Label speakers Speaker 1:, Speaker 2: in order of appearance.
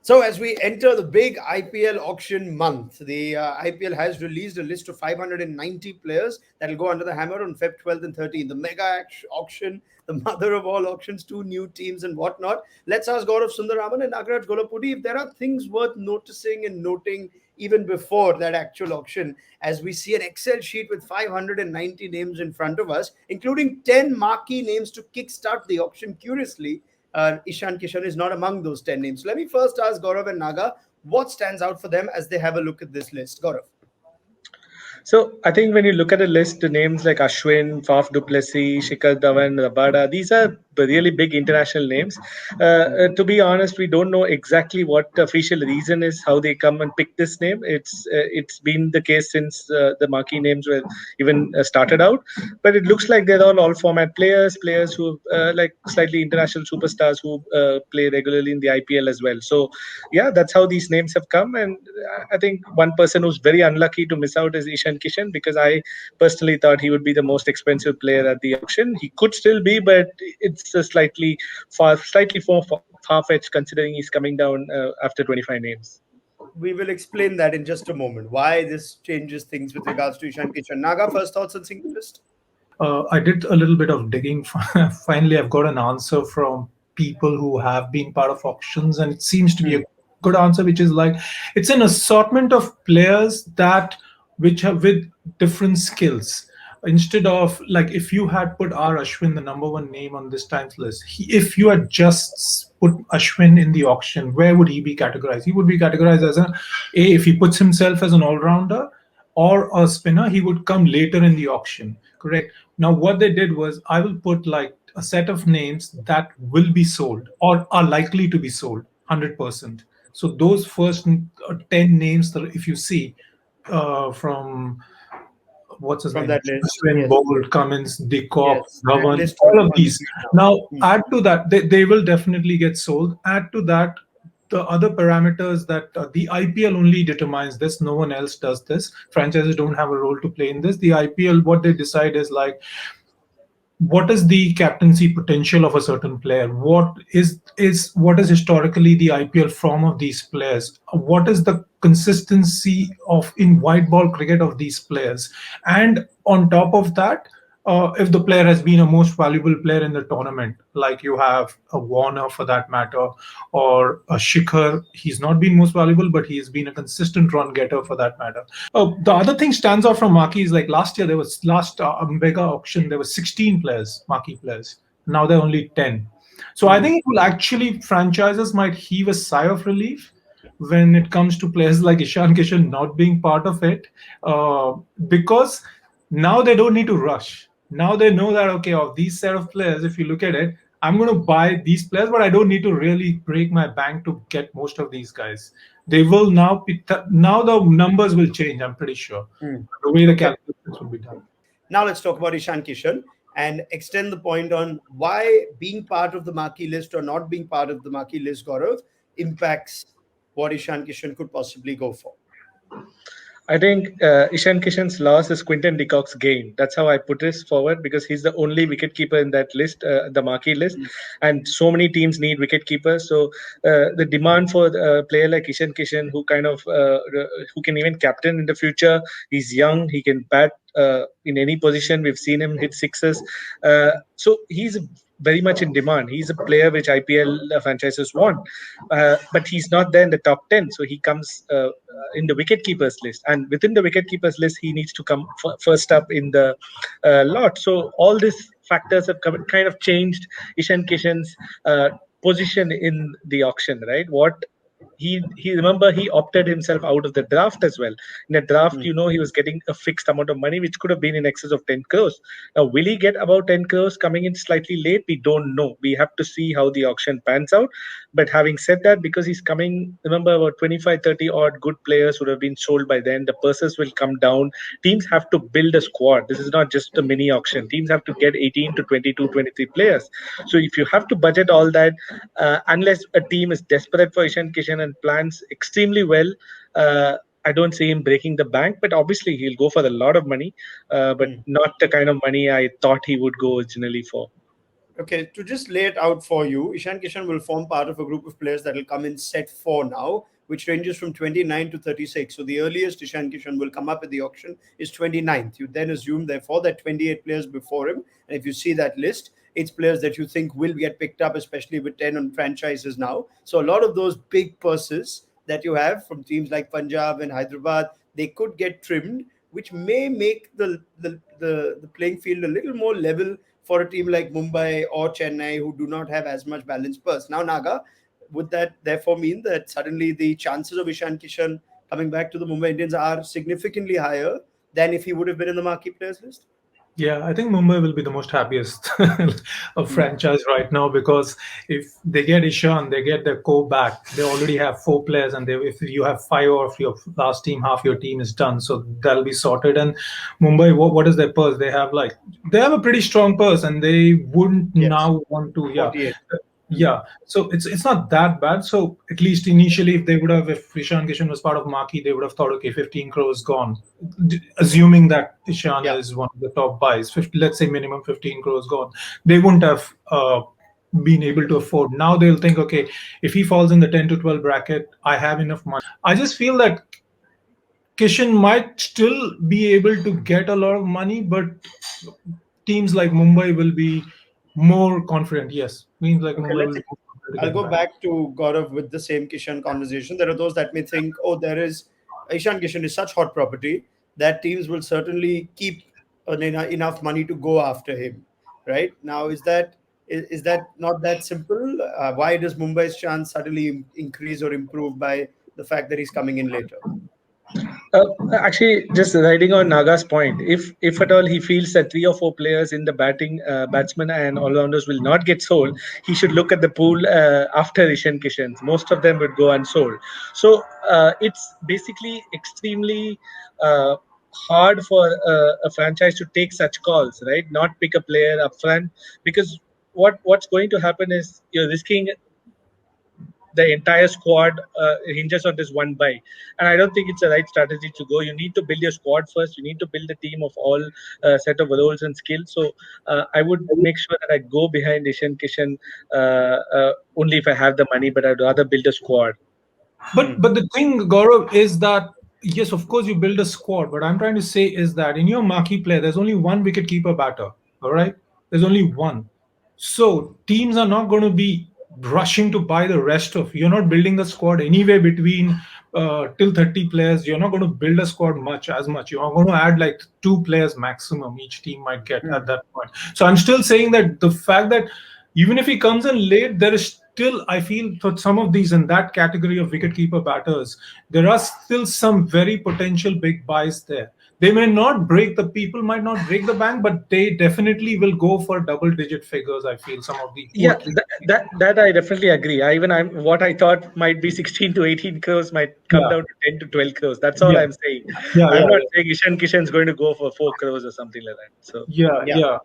Speaker 1: So, as we enter the big IPL auction month, the IPL has released a list of 590 players that will go under the hammer on Feb 12th and 13th. The mega auction, the mother of all auctions, two new teams and whatnot. Let's ask Gaurav Sundararaman and Nagraj Gollapudi if there are things worth noticing and noting even before that actual auction, as we see an Excel sheet with 590 names in front of us, including 10 marquee names to kickstart the auction. Curiously, Ishan Kishan is not among those 10 names. So let me first ask Gaurav and Naga what stands out for them as they have a look at this list. Gaurav.
Speaker 2: So I think when you look at the list, the names like Ashwin, Faf du Plessis, Shikhar Dhawan, Rabada, these are really big international names. To be honest, we don't know exactly what the official reason is how they come and pick this name. It's been the case since the marquee names were even started out, but it looks like they're all format players who like slightly international superstars who play regularly in the IPL as well. So yeah, that's how these names have come, and I think one person who's very unlucky to miss out is Ishan Kishan, because I personally thought he would be the most expensive player at the auction. He could still be, but it's a slightly more far-fetched considering he's coming down after 25 names.
Speaker 1: We will explain that in just a moment, why this changes things with regards to Ishan Kishan. Naga, first thoughts on single list?
Speaker 3: I did a little bit of digging. Finally, I've got an answer from people who have been part of auctions, and it seems to be a good answer, which is like it's an assortment of players that which have with different skills. Instead of like if you had put R Ashwin, the number one name on this time's list, if you had just put Ashwin in the auction, where would he be categorized? He would be categorized as a if he puts himself as an all-rounder or a spinner, he would come later in the auction. Correct. Now, what they did was I will put like a set of names that will be sold or are likely to be sold 100%. So those first 10 names that if you see from what's his
Speaker 1: From
Speaker 3: name?
Speaker 1: that list,
Speaker 3: Swin,
Speaker 1: yes.
Speaker 3: Bolt, Cummins, Dekop,
Speaker 1: Yes, that
Speaker 3: Dhawan,
Speaker 1: list
Speaker 3: all
Speaker 1: was
Speaker 3: of
Speaker 1: on
Speaker 3: these.
Speaker 1: screen
Speaker 3: Now,
Speaker 1: now.
Speaker 3: add to that, they will definitely get sold. Add to that, the other parameters that the IPL only determines this, no one else does this. Franchises don't have a role to play in this. The IPL, what they decide is like, what is the captaincy potential of a certain player, what is historically the IPL form of these players, what is the consistency of in white ball cricket of these players, and on top of that, if the player has been a most valuable player in the tournament, like you have a Warner for that matter, or a Shikhar. He's not been most valuable, but he has been a consistent run getter for that matter. The other thing stands out from marquee is like last year there was last mega auction there were 16 players, marquee players. Now there are only 10. So I think it will actually franchises might heave a sigh of relief when it comes to players like Ishan Kishan not being part of it, because now they don't need to rush. Now they know that okay, of these set of players, if you look at it, I'm going to buy these players, but I don't need to really break my bank to get most of these guys. They will now be now the numbers will change. I'm pretty sure the way the
Speaker 1: Okay.
Speaker 3: calculations will be done.
Speaker 1: Now let's talk about Ishan Kishan and extend the point on why being part of the marquee list or not being part of the marquee list, Gaurav, impacts what Ishan Kishan could possibly go for.
Speaker 2: I think Ishan Kishan's loss is Quinton de Kock's gain. That's how I put this forward, because he's the only wicketkeeper in that list, the marquee list, and so many teams need wicketkeepers. So the demand for a player like Ishan Kishan, who can even captain in the future, he's young, he can bat in any position. We've seen him hit sixes, so he's very much in demand. He's a player which IPL franchises want, but he's not there in the top 10. So he comes in the wicket keepers list, and within the wicket keepers list, he needs to come first up in the lot. So all these factors have kind of changed Ishan Kishan's position in the auction, right? He remember he opted himself out of the draft as well. In a draft, he was getting a fixed amount of money, which could have been in excess of 10 crores. Now, will he get about 10 crores coming in slightly late? We don't know. We have to see how the auction pans out. But having said that, because he's coming, remember, about 25, 30 odd good players would have been sold by then. The purses will come down. Teams have to build a squad. This is not just a mini auction. Teams have to get 18 to 22, 23 players. So if you have to budget all that, unless a team is desperate for Ishan Kishan and plans extremely well, I don't see him breaking the bank. But obviously, he'll go for a lot of money, but not the kind of money I thought he would go originally for.
Speaker 1: Okay, to just lay it out for you, Ishan Kishan will form part of a group of players that will come in set four now, which ranges from 29 to 36. So the earliest Ishan Kishan will come up at the auction is 29th. You then assume, therefore, that 28 players before him, and if you see that list, it's players that you think will get picked up, especially with 10 on franchises now. So a lot of those big purses that you have from teams like Punjab and Hyderabad, they could get trimmed, which may make the playing field a little more level for a team like Mumbai or Chennai who do not have as much balanced purse. Now, Naga, would that therefore mean that suddenly the chances of Ishan Kishan coming back to the Mumbai Indians are significantly higher than if he would have been in the marquee players list?
Speaker 3: Yeah, I think Mumbai will be the most happiest of
Speaker 1: Hmm.
Speaker 3: franchise right now, because if they get Ishan, they get their core back. They already have four players, and if you have five of your last team, half your team is done, so that'll be sorted. And Mumbai, what is their purse? They have a pretty strong purse, and they wouldn't
Speaker 1: Yes,
Speaker 3: now want to. Yeah,
Speaker 1: 48. Hmm.
Speaker 3: yeah, so it's not that bad. So at least initially, if Ishan Kishan was part of Maki, they would have thought, okay, 15 crores gone. Assuming that Ishan
Speaker 1: Yeah.
Speaker 3: is one of the top buys, 50, let's say minimum 15 crores gone, they wouldn't have been able to afford. Now they'll think, okay, if he falls in the 10 to 12 bracket, I have enough money. I just feel that Kishan might still be able to get a lot of money, but teams like Mumbai will be more confident. Yes, means like
Speaker 1: Okay,
Speaker 3: Mumbai will
Speaker 1: let's.
Speaker 3: be more confident to
Speaker 1: I'll
Speaker 3: get him
Speaker 1: go
Speaker 3: back.
Speaker 1: back to Gaurav with the same Kishan conversation. There are those that may think, oh, there is Ishan Kishan is such hot property that teams will certainly keep enough money to go after him. Right now, is that not that simple? Why does Mumbai's chance suddenly increase or improve by the fact that he's coming in later?
Speaker 2: Actually, just riding on Naga's point, if at all he feels that three or four players in the batsmen and all rounders will not get sold, he should look at the pool after Ishan Kishan's. Most of them would go unsold. So it's basically extremely hard for a franchise to take such calls, right? Not pick a player up front, because what's going to happen is you're risking the entire squad hinges on this one buy, and I don't think it's the right strategy to go. You need to build your squad first. You need to build a team of all set of roles and skills. So I would make sure that I go behind Ishan Kishan only if I have the money, but I'd rather build a squad.
Speaker 3: But the thing, Gaurav, is that yes, of course you build a squad. But I'm trying to say is that in your marquee player, there's only one wicket keeper batter. All right, there's only one. So teams are not going to be rushing to buy the rest of. You're not building a squad anywhere between till 30 players. You're not going to build a squad much. You are going to add like two players maximum each team might get at that point. So I'm still saying that the fact that even if he comes in late, there is still, I feel, for some of these in that category of wicketkeeper batters, there are still some very potential big buys there. They may not break the people might not break the bank, but they definitely will go for double-digit figures. I feel some of the two
Speaker 2: Yeah,
Speaker 3: or three.
Speaker 2: that I definitely agree. I'm what I thought might be 16 to 18 crores might come
Speaker 3: Yeah,
Speaker 2: down to 10 to 12 crores. That's all
Speaker 3: yeah,
Speaker 2: I'm saying.
Speaker 3: yeah,
Speaker 2: I'm
Speaker 3: yeah,
Speaker 2: not saying Ishan Kishan's going to go for 4 crores or something like that. So
Speaker 3: yeah,
Speaker 1: Yeah.
Speaker 3: yeah.